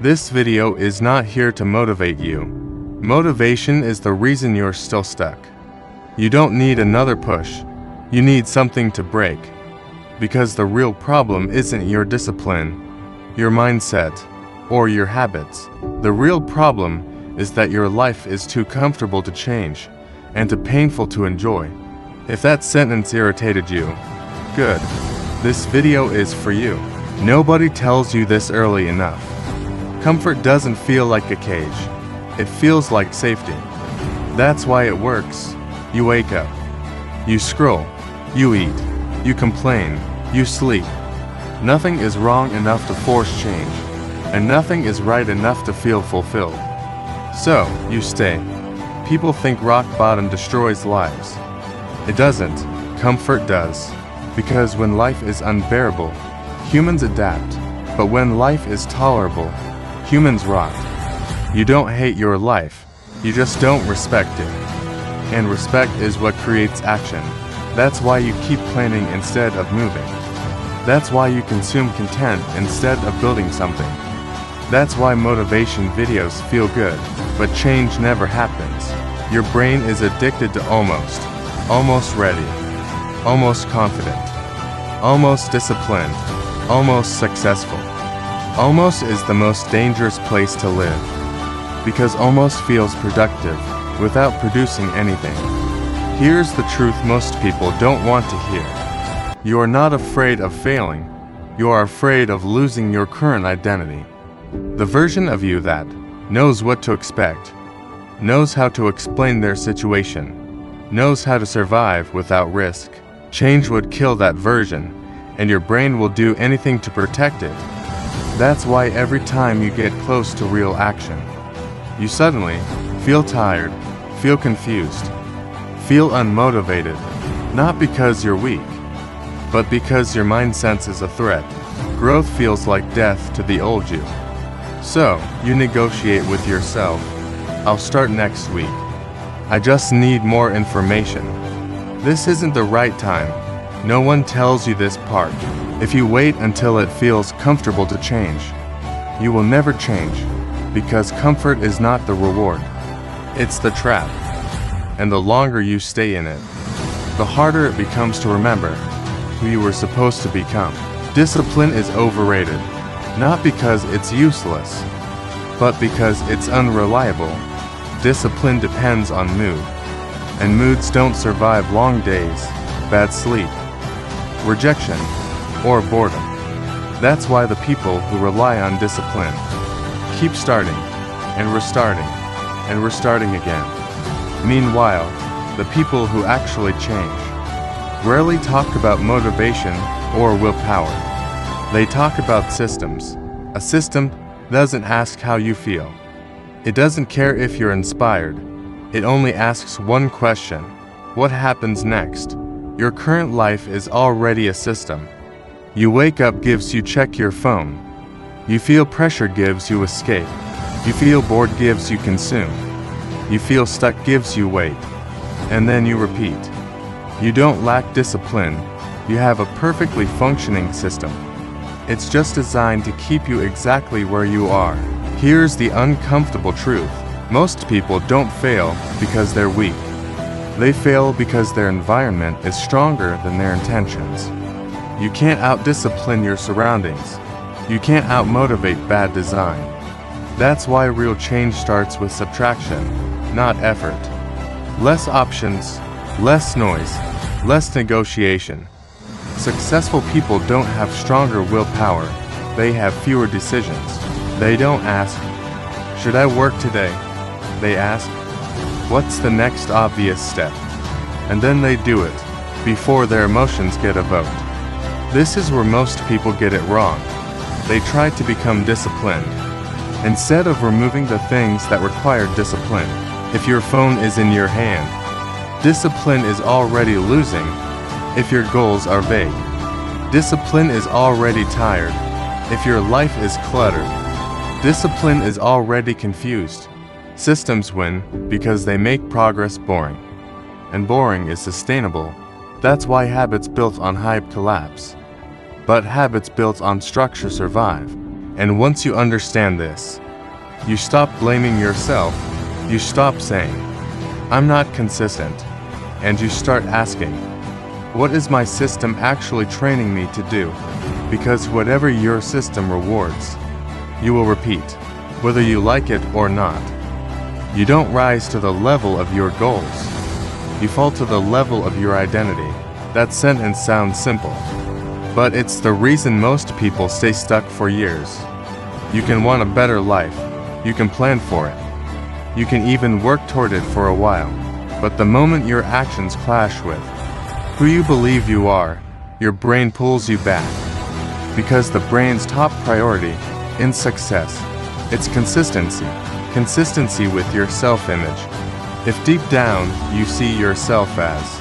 This video is not here to motivate you. Motivation is the reason you're still stuck. You don't need another push. You need something to break. Because the real problem isn't your discipline, your mindset, or your habits. The real problem is that your life is too comfortable to change and too painful to enjoy. If that sentence irritated you, good. This video is for you. Nobody tells you this early enough. Comfort doesn't feel like a cage. It feels like safety. That's why it works. You wake up. You scroll. You eat. You complain. You sleep. Nothing is wrong enough to force change, and nothing is right enough to feel fulfilled. So, you stay. People think rock bottom destroys lives. It doesn't. Comfort does. Because when life is unbearable, humans adapt. But when life is tolerable, humans rot. You don't hate your life. You just don't respect it. And respect is what creates action. That's why you keep planning instead of moving. That's why you consume content instead of building something. That's why motivation videos feel good, but change never happens. Your brain is addicted to almost. Almost ready. Almost confident. Almost disciplined. Almost successful. Almost is the most dangerous place to live. Because almost feels productive without producing anything. Here's the truth most people don't want to hear. You are not afraid of failing. You are afraid of losing your current identity. The version of you that knows what to expect, knows how to explain their situation, knows how to survive without risk. Change would kill that version, and your brain will do anything to protect it. That's why every time you get close to real action, you suddenly feel tired, feel confused, feel unmotivated, not because you're weak, but because your mind senses a threat. Growth feels like death to the old you. So, you negotiate with yourself. I'll start next week. I just need more information. This isn't the right time. No one tells you this part. If you wait until it feels comfortable to change, you will never change, because comfort is not the reward. It's the trap. And the longer you stay in it, the harder it becomes to remember who you were supposed to become. Discipline is overrated, not because it's useless, but because it's unreliable. Discipline depends on mood, and moods don't survive long days, bad sleep, rejection, or boredom. That's why the people who rely on discipline keep starting, and restarting again. Meanwhile, the people who actually change rarely talk about motivation or willpower. They talk about systems. A system doesn't ask how you feel. It doesn't care if you're inspired. It only asks one question: what happens next? Your current life is already a system. You wake up gives you check your phone. You feel pressure gives you escape. You feel bored gives you consume. You feel stuck gives you wait. And then you repeat. You don't lack discipline. You have a perfectly functioning system. It's just designed to keep you exactly where you are. Here's the uncomfortable truth. Most people don't fail because they're weak. They fail because their environment is stronger than their intentions. You can't out-discipline your surroundings. You can't out-motivate bad design. That's why real change starts with subtraction, not effort. Less options, less noise, less negotiation. Successful people don't have stronger willpower. They have fewer decisions. They don't ask, should I work today? They ask, what's the next obvious step? And then they do it, before their emotions get a vote. This is where most people get it wrong. They try to become disciplined, instead of removing the things that require discipline. If your phone is in your hand, discipline is already losing. If your goals are vague, discipline is already tired. If your life is cluttered, discipline is already confused. Systems win because they make progress boring. And boring is sustainable. That's why habits built on hype collapse. But habits built on structure survive. And once you understand this, you stop blaming yourself, you stop saying, "I'm not consistent," and you start asking, "What is my system actually training me to do?" Because whatever your system rewards, you will repeat, whether you like it or not. You don't rise to the level of your goals. You fall to the level of your identity. That sentence sounds simple, but it's the reason most people stay stuck for years. You can want a better life. You can plan for it. You can even work toward it for a while. But the moment your actions clash with who you believe you are, your brain pulls you back. Because the brain's top priority in success, it's consistency. Consistency with your self-image. If deep down you see yourself as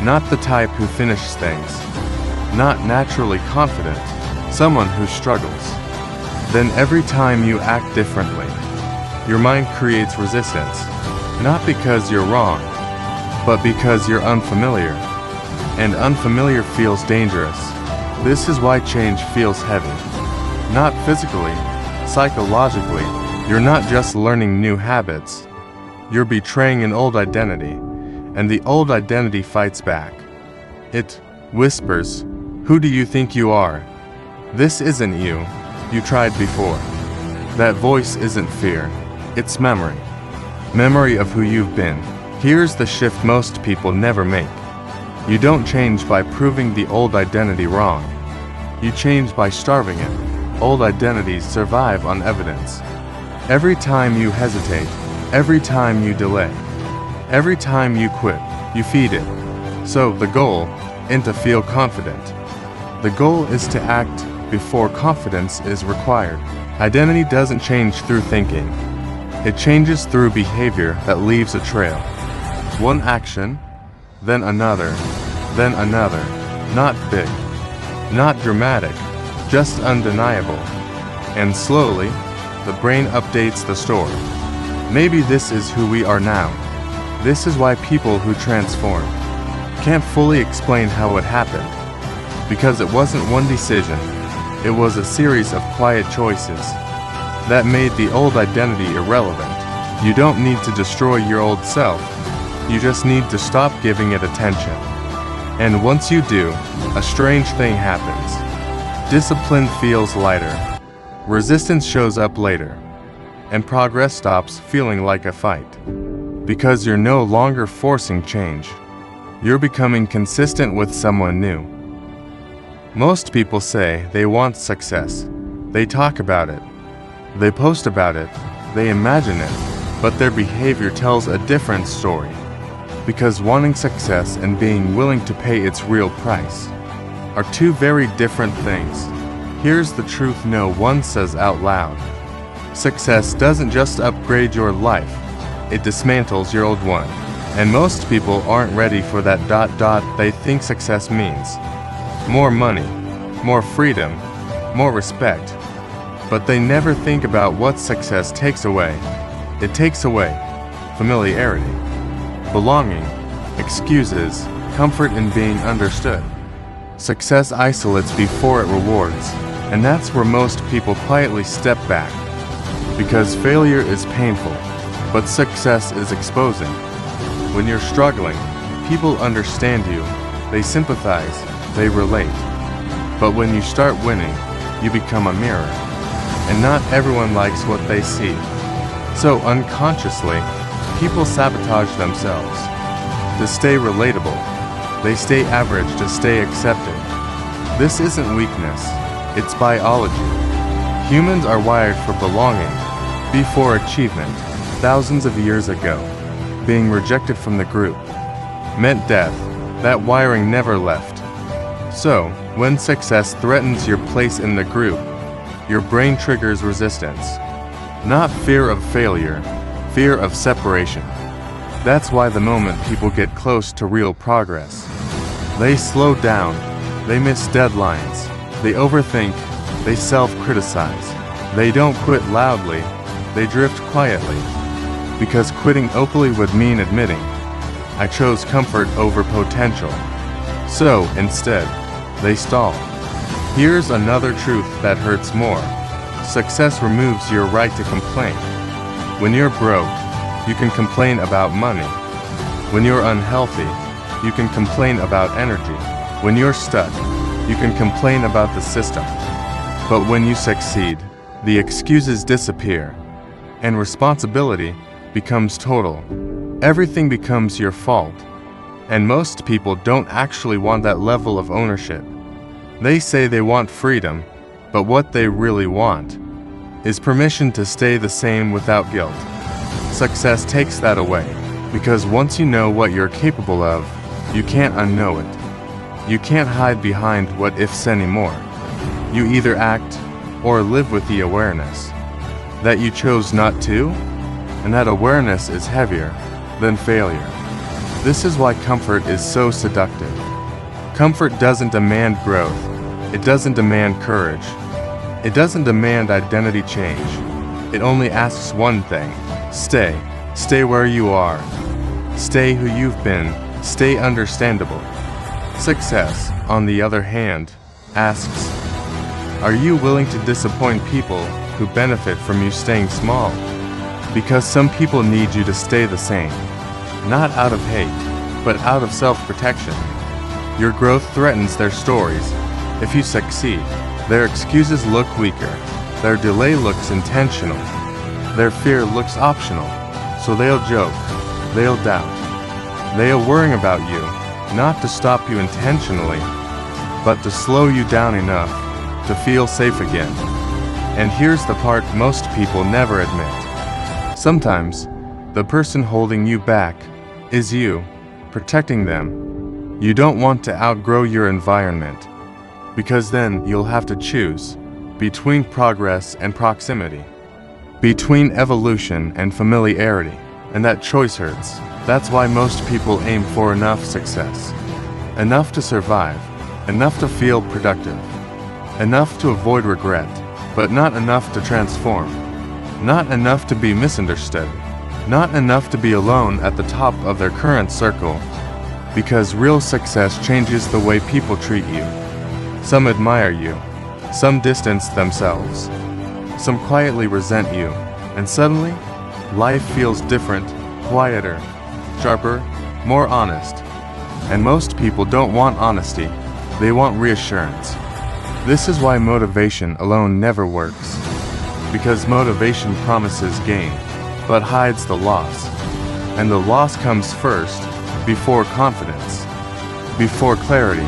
not the type who finishes things, not naturally confident, someone who struggles, then every time you act differently, your mind creates resistance, not because you're wrong, but because you're unfamiliar, and unfamiliar feels dangerous. This is why change feels heavy. Not physically, psychologically. You're not just learning new habits. You're betraying an old identity, and the old identity fights back. It whispers, "Who do you think you are? This isn't you. You tried before." That voice isn't fear, it's memory. Memory of who you've been. Here's the shift most people never make. You don't change by proving the old identity wrong. You change by starving it. Old identities survive on evidence. Every time you hesitate, every time you delay, every time you quit, you feed it. So the goal isn't to feel confident. The goal is to act before confidence is required. Identity doesn't change through thinking. It changes through behavior that leaves a trail. One action, then another, then another. Not big, not dramatic, just undeniable. And slowly, the brain updates the story. Maybe this is who we are now. This is why people who transform can't fully explain how it happened. Because it wasn't one decision. It was a series of quiet choices that made the old identity irrelevant. You don't need to destroy your old self. You just need to stop giving it attention. And once you do, a strange thing happens. Discipline feels lighter. Resistance shows up later. And progress stops feeling like a fight. Because you're no longer forcing change. You're becoming consistent with someone new. Most people say they want success. They talk about it. They post about it. They imagine it. But their behavior tells a different story. Because wanting success and being willing to pay its real price are two very different things. Here's the truth no one says out loud. Success doesn't just upgrade your life. It dismantles your old one. And most people aren't ready for that. They think success means more money, more freedom, more respect. But they never think about what success takes away. It takes away familiarity, belonging, excuses, comfort in being understood. Success isolates before it rewards, and that's where most people quietly step back. Because failure is painful, but success is exposing. When you're struggling, people understand you, they sympathize, they relate. But when you start winning, you become a mirror. And not everyone likes what they see. So unconsciously, people sabotage themselves. To stay relatable, they stay average to stay accepted. This isn't weakness, it's biology. Humans are wired for belonging, before achievement. Thousands of years ago, being rejected from the group meant death. That wiring never left. So, when success threatens your place in the group, your brain triggers resistance. Not fear of failure, fear of separation. That's why the moment people get close to real progress, they slow down, they miss deadlines, they overthink, they self-criticize. They don't quit loudly, they drift quietly. Because quitting openly would mean admitting, I chose comfort over potential. So, instead, they stall. Here's another truth that hurts more. Success removes your right to complain. When you're broke, you can complain about money. When you're unhealthy, you can complain about energy. When you're stuck, you can complain about the system. But when you succeed, the excuses disappear, and responsibility becomes total. Everything becomes your fault. And most people don't actually want that level of ownership. They say they want freedom, but what they really want is permission to stay the same without guilt. Success takes that away, because once you know what you're capable of, you can't unknow it. You can't hide behind what ifs anymore. You either act or live with the awareness that you chose not to, and that awareness is heavier than failure. This is why comfort is so seductive. Comfort doesn't demand growth. It doesn't demand courage. It doesn't demand identity change. It only asks one thing: stay. Stay where you are. Stay who you've been. Stay understandable. Success, on the other hand, asks, are you willing to disappoint people who benefit from you staying small? Because some people need you to stay the same, not out of hate, but out of self-protection. Your growth threatens their stories. If you succeed, their excuses look weaker. Their delay looks intentional. Their fear looks optional. So they'll joke, they'll doubt. They'll worry about you, not to stop you intentionally, but to slow you down enough to feel safe again. And here's the part most people never admit. Sometimes, the person holding you back is you, protecting them. You don't want to outgrow your environment, because then you'll have to choose between progress and proximity, between evolution and familiarity, and that choice hurts. That's why most people aim for enough success, enough to survive, enough to feel productive, enough to avoid regret, but not enough to transform, not enough to be misunderstood, not enough to be alone at the top of their current circle, because real success changes the way people treat you. Some admire you, some distance themselves, some quietly resent you, and suddenly, life feels different, quieter, sharper, more honest. And most people don't want honesty, they want reassurance. This is why motivation alone never works. Because motivation promises gain, but hides the loss. And the loss comes first, before confidence, before clarity,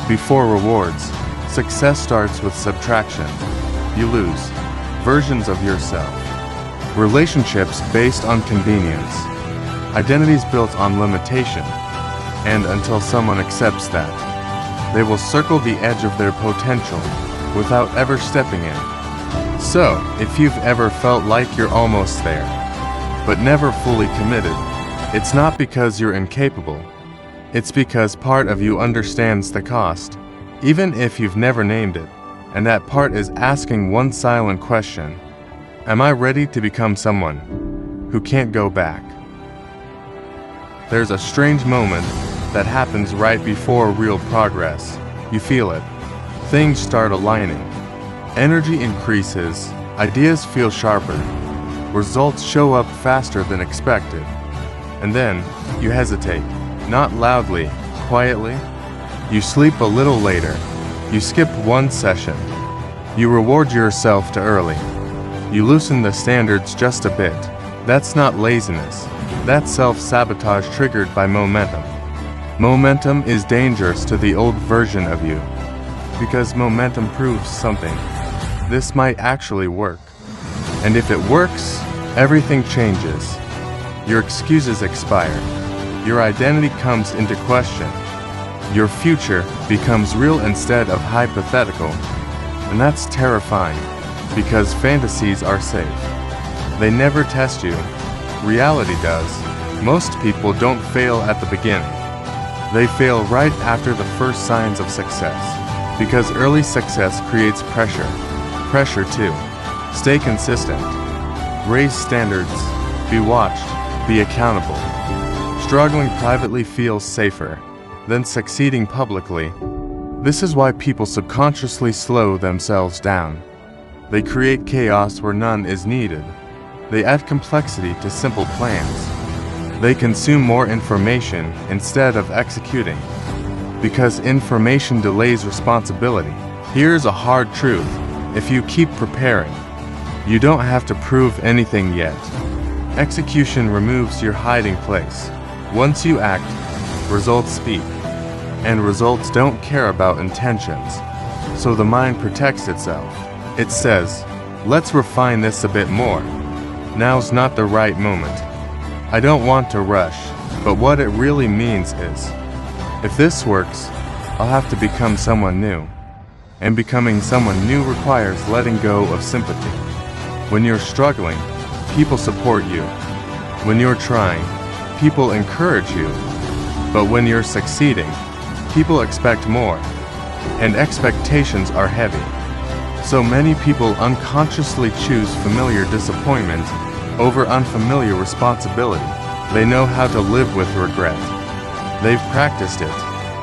before rewards. Success starts with subtraction. You lose versions of yourself, relationships based on convenience, identities built on limitation, and until someone accepts that, they will circle the edge of their potential without ever stepping in. So, if you've ever felt like you're almost there, but never fully committed, it's not because you're incapable. It's because part of you understands the cost, even if you've never named it, and that part is asking one silent question: am I ready to become someone who can't go back? There's a strange moment that happens right before real progress. You feel it. Things start aligning. Energy increases. Ideas feel sharper. Results show up faster than expected. And then, you hesitate. Not loudly, quietly. You sleep a little later. You skip one session. You reward yourself too early. You loosen the standards just a bit. That's not laziness. That's self-sabotage triggered by momentum. Momentum is dangerous to the old version of you, because momentum proves something. This might actually work. And if it works, everything changes. Your excuses expire. Your identity comes into question. Your future becomes real instead of hypothetical. And that's terrifying, because fantasies are safe. They never test you. Reality does. Most people don't fail at the beginning. They fail right after the first signs of success, because early success creates pressure. Pressure to stay consistent, raise standards, be watched, be accountable. Struggling privately feels safer than succeeding publicly. This is why people subconsciously slow themselves down. They create chaos where none is needed. They add complexity to simple plans. They consume more information instead of executing. Because information delays responsibility. Here's a hard truth. If you keep preparing, you don't have to prove anything yet. Execution removes your hiding place. Once you act, results speak. And results don't care about intentions. So the mind protects itself. It says, let's refine this a bit more. Now's not the right moment. I don't want to rush, but what it really means is, if this works, I'll have to become someone new. And becoming someone new requires letting go of sympathy. When you're struggling, people support you. When you're trying, people encourage you. But when you're succeeding, people expect more. And expectations are heavy. So many people unconsciously choose familiar disappointment over unfamiliar responsibility. They know how to live with regret. They've practiced it.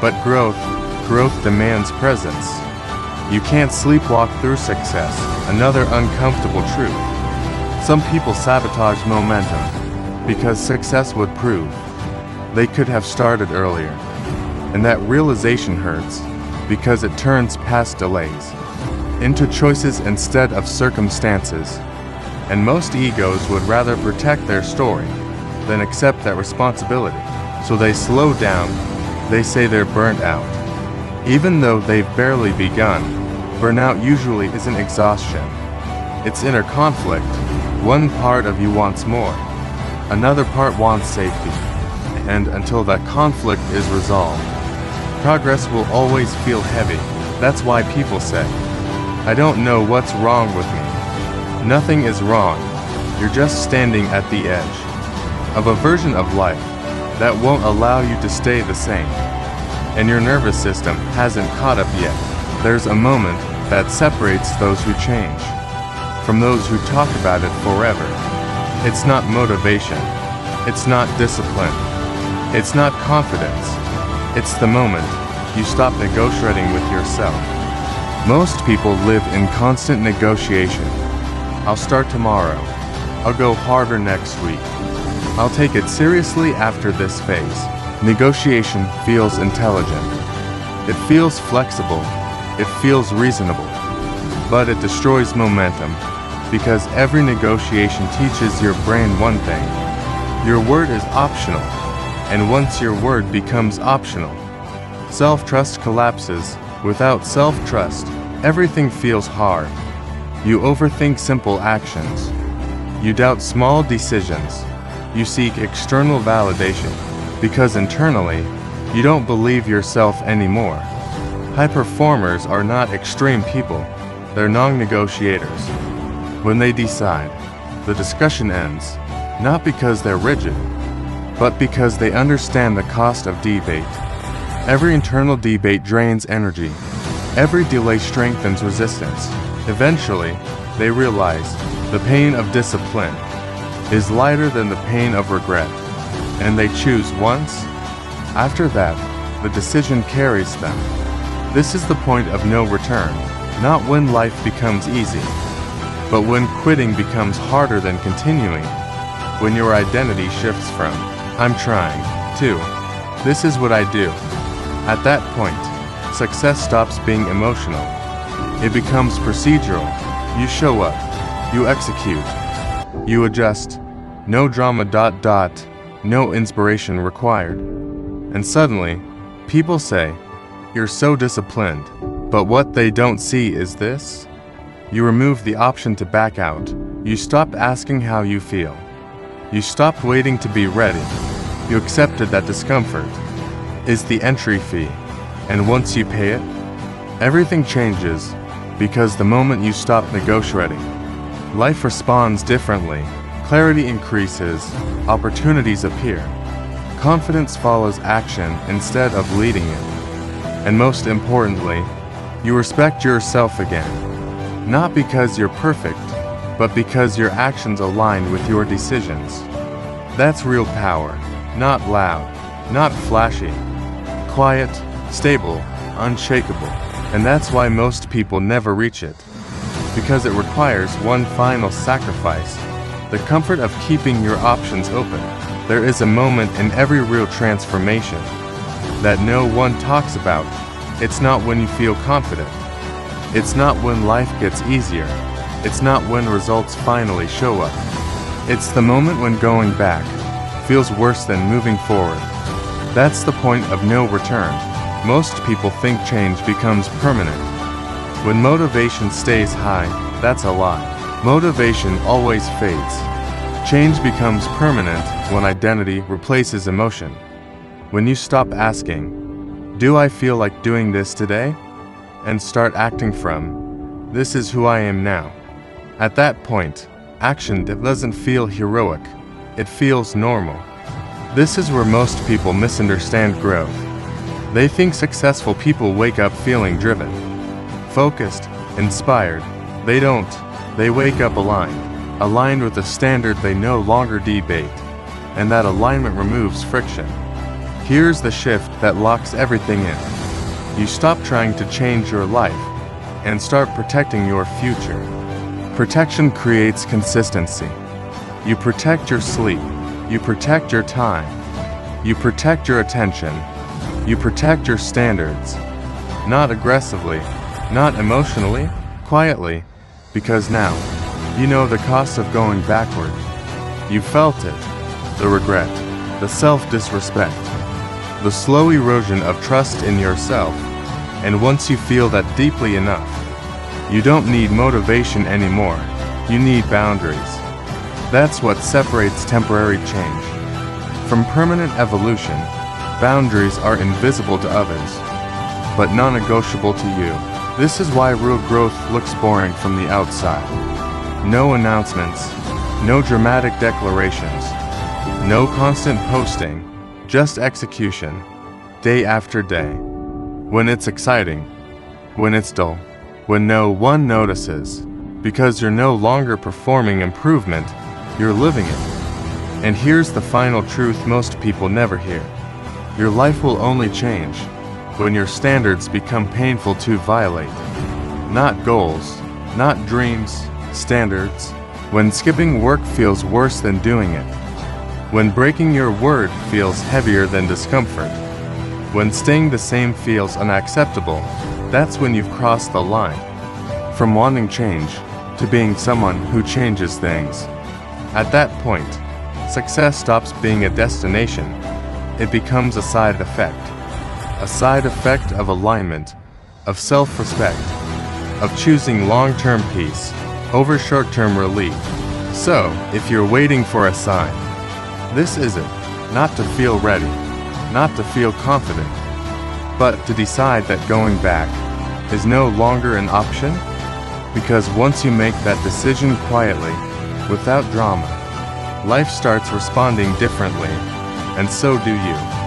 But growth demands presence. You can't sleepwalk through success, another uncomfortable truth. Some people sabotage momentum because success would prove they could have started earlier. And that realization hurts because it turns past delays into choices instead of circumstances. And most egos would rather protect their story than accept that responsibility. So they slow down. They say they're burnt out. Even though they've barely begun, burnout usually isn't exhaustion. It's inner conflict. One part of you wants more. Another part wants safety. And until that conflict is resolved, progress will always feel heavy. That's why people say, I don't know what's wrong with me. Nothing is wrong. You're just standing at the edge of a version of life that won't allow you to stay the same. And your nervous system hasn't caught up yet. There's a moment that separates those who change from those who talk about it forever. It's not motivation. It's not discipline. It's not confidence. It's the moment you stop negotiating with yourself. Most people live in constant negotiation. I'll start tomorrow. I'll go harder next week. I'll take it seriously after this phase. Negotiation feels intelligent. It feels flexible. It feels reasonable. But it destroys momentum because every negotiation teaches your brain one thing. Your word is optional. And once your word becomes optional, self-trust collapses. Without self-trust, everything feels hard. You overthink simple actions. You doubt small decisions. You seek external validation because internally, you don't believe yourself anymore. High performers are not extreme people. They're non-negotiators. When they decide, the discussion ends, not because they're rigid, but because they understand the cost of debate. Every internal debate drains energy. Every delay strengthens resistance. Eventually, they realize the pain of discipline is lighter than the pain of regret, and they choose once. After that, the decision carries them. This is the point of no return, not when life becomes easy, but when quitting becomes harder than continuing, when your identity shifts from, I'm trying, to, this is what I do. At that point, success stops being emotional. It becomes procedural. You show up, you execute, you adjust, no drama ... no inspiration required. And suddenly, people say, you're so disciplined. But what they don't see is this. You remove the option to back out. You stopped asking how you feel. You stopped waiting to be ready. You accepted that discomfort is the entry fee. And once you pay it, everything changes, because the moment you stop negotiating, life responds differently. Clarity increases, opportunities appear. Confidence follows action instead of leading it. And most importantly, you respect yourself again. Not because you're perfect, but because your actions align with your decisions. That's real power. Not loud, not flashy. Quiet, stable, unshakable. And that's why most people never reach it. because it requires one final sacrifice, the comfort of keeping your options open. There is a moment in every real transformation that no one talks about. It's not when you feel confident. It's not when life gets easier. It's not when results finally show up. It's the moment when going back feels worse than moving forward. That's the point of no return. Most people think change becomes permanent. When motivation stays high, that's a lie. Motivation always fades. Change becomes permanent when identity replaces emotion. When you stop asking, "Do I feel like doing this today?" and start acting from, "This is who I am now." At that point, action doesn't feel heroic, it feels normal. This is where most people misunderstand growth. They think successful people wake up feeling driven, focused, inspired. They don't. They wake up aligned with a standard they no longer debate, and that alignment removes friction. Here's the shift that locks everything in. You stop trying to change your life and start protecting your future. Protection creates consistency. You protect your sleep. You protect your time. You protect your attention. You protect your standards. Not aggressively, not emotionally, quietly, because now you know the cost of going backward. You felt it, the regret, the self-disrespect, the slow erosion of trust in yourself. And once you feel that deeply enough, you don't need motivation anymore. You need boundaries. That's what separates temporary change from permanent evolution. Boundaries are invisible to others, but non-negotiable to you. This is why real growth looks boring from the outside. No announcements, no dramatic declarations, no constant posting, just execution, day after day. When it's exciting, when it's dull, when no one notices, because you're no longer performing improvement, you're living it. And here's the final truth most people never hear. Your life will only change when your standards become painful to violate. Not goals, not dreams, standards. When skipping work feels worse than doing it. When breaking your word feels heavier than discomfort. When staying the same feels unacceptable, that's when you've crossed the line. From wanting change to being someone who changes things. At that point, success stops being a destination. It becomes a side effect. A side effect of alignment, of self-respect, of choosing long-term peace over short-term relief. So, if you're waiting for a sign, this is it. Not to feel ready, not to feel confident, but to decide that going back is no longer an option. Because once you make that decision quietly, without drama, life starts responding differently, and so do you.